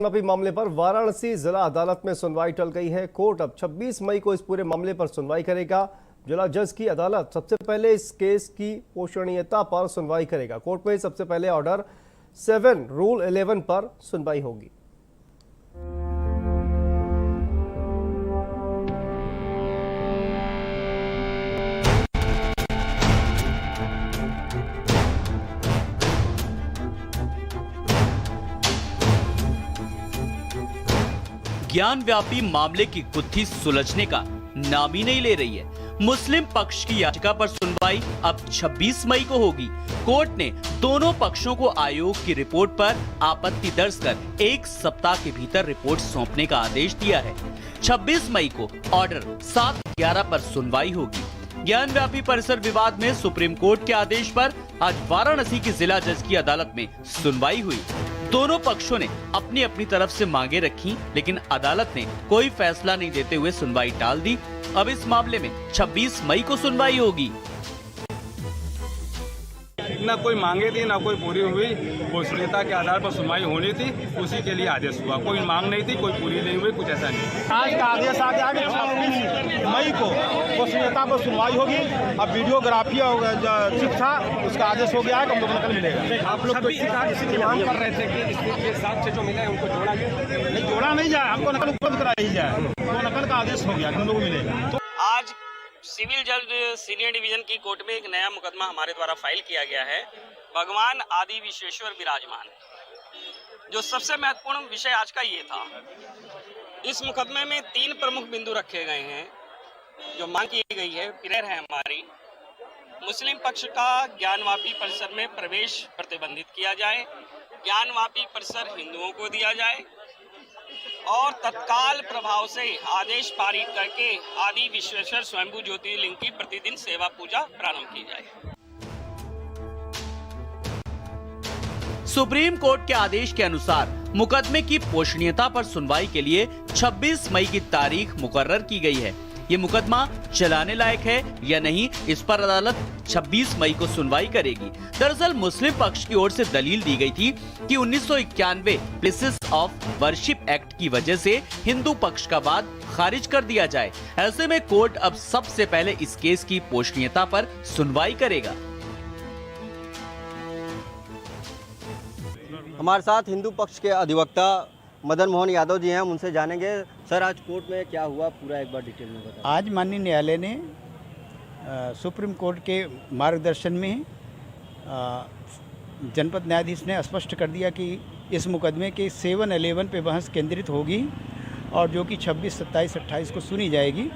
ज्ञानवापी मामले पर वाराणसी जिला अदालत में सुनवाई टल गई है। कोर्ट अब 26 मई को इस पूरे मामले पर सुनवाई करेगा। जिला जज की अदालत सबसे पहले इस केस की पोषणीयता पर सुनवाई करेगा। कोर्ट में सबसे पहले ऑर्डर 7 रूल 11 पर सुनवाई होगी। ज्ञानव्यापी मामले की गुत्थी सुलझने का नाम ही नहीं ले रही है। मुस्लिम पक्ष की याचिका पर सुनवाई अब 26 मई को होगी। कोर्ट ने दोनों पक्षों को आयोग की रिपोर्ट पर आपत्ति दर्ज कर 1 सप्ताह के भीतर रिपोर्ट सौंपने का आदेश दिया है। 26 मई को ऑर्डर 7/11 पर सुनवाई होगी। ज्ञानव्यापी परिसर विवाद में सुप्रीम कोर्ट के आदेश पर आज वाराणसी की जिला जज की अदालत में सुनवाई हुई। दोनों पक्षों ने अपनी अपनी तरफ से मांगे रखी, लेकिन अदालत ने कोई फैसला नहीं देते हुए सुनवाई टाल दी। अब इस मामले में 26 मई को सुनवाई होगी। ना कोई मांगे थी ना कोई पूरी हुई। पोषणीयता के आधार पर सुनवाई होनी थी, उसी के लिए आदेश हुआ। कोई मांग नहीं थी, कोई पूरी नहीं हुई, कुछ ऐसा नहीं। आज का आदेश आ गया कि 26 मई को पोषणीयता पर सुनवाई होगी। अब वीडियोग्राफी और शिक्षा उसका आदेश हो गया है कि हम लोग नकल मिलेगा। आप लोग तो इसी मांग कर रहे थे कि ये साक्ष्य जो मिला है उनको जोड़ा गया। नहीं, जोड़ा नहीं जाए, हमको नकल उपलब्ध कराई जाए। तो नकल का आदेश हो गया कि हम लोग मिलेगा। आज सिविल जज सीनियर डिवीजन की कोर्ट में एक नया मुकदमा हमारे द्वारा फाइल किया गया है। भगवान आदि विश्वेश्वर विराजमान। जो सबसे महत्वपूर्ण विषय आज का ये था, इस मुकदमे में 3 प्रमुख बिंदु रखे गए हैं। जो मांग की गई है, प्रेयर है हमारी, मुस्लिम पक्ष का ज्ञानवापी परिसर में प्रवेश प्रतिबंधित किया जाए, ज्ञानवापी परिसर हिंदुओं को दिया जाए और तत्काल प्रभाव से आदेश पारित करके आदि विश्वेश्वर स्वयंभू ज्योतिर्लिंग की प्रतिदिन सेवा पूजा प्रारंभ की जाए। सुप्रीम कोर्ट के आदेश के अनुसार मुकदमे की पोषणीयता पर सुनवाई के लिए 26 मई की तारीख मुकर्रर की गई है। ये मुकदमा चलाने लायक है या नहीं, इस पर अदालत 26 मई को सुनवाई करेगी। दरअसल मुस्लिम पक्ष की ओर से दलील दी गई थी कि 1991 प्लेसेस ऑफ वर्शिप एक्ट की वजह से हिंदू पक्ष का वाद खारिज कर दिया जाए। ऐसे में कोर्ट अब सबसे पहले इस केस की पोषणीयता पर सुनवाई करेगा। हमारे साथ हिंदू पक्ष के अधिवक्ता मदन मोहन यादव जी हैं, हम उनसे जानेंगे। सर, आज कोर्ट में क्या हुआ, पूरा एक बार डिटेल में बताएं। आज माननीय न्यायालय ने सुप्रीम कोर्ट के मार्गदर्शन में जनपद न्यायाधीश ने स्पष्ट कर दिया कि इस मुकदमे के 7-11 पे बहस केंद्रित होगी और जो कि 26, 27, 28 को सुनी जाएगी।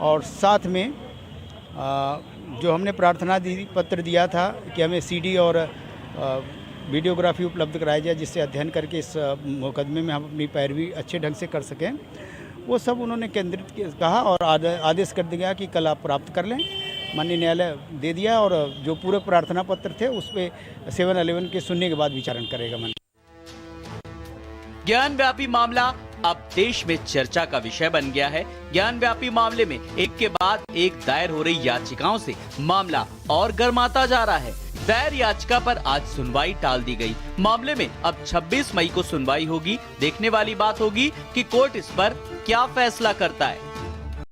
और साथ में जो हमने प्रार्थना पत्र दिया था कि हमें CD और वीडियोग्राफी उपलब्ध कराई जाए, जिससे अध्ययन करके इस मुकदमे में हम अपनी पैरवी अच्छे ढंग से कर सकें, वो सब उन्होंने केंद्रित कहा और आदेश कर दिया कि कल आप प्राप्त कर लें। माननीय न्यायालय दे दिया और जो पूरे प्रार्थना पत्र थे उस पर 7-11 के सुनने के बाद विचारण करेगा। ज्ञानव्यापी मामला अब देश में चर्चा का विषय बन गया है। ज्ञानव्यापी मामले में एक के बाद एक दायर हो रही याचिकाओं से मामला और गर्माता जा रहा है। दायर याचिका पर आज सुनवाई टाल दी गई। मामले में अब 26 मई को सुनवाई होगी। देखने वाली बात होगी कि कोर्ट इस पर क्या फैसला करता है।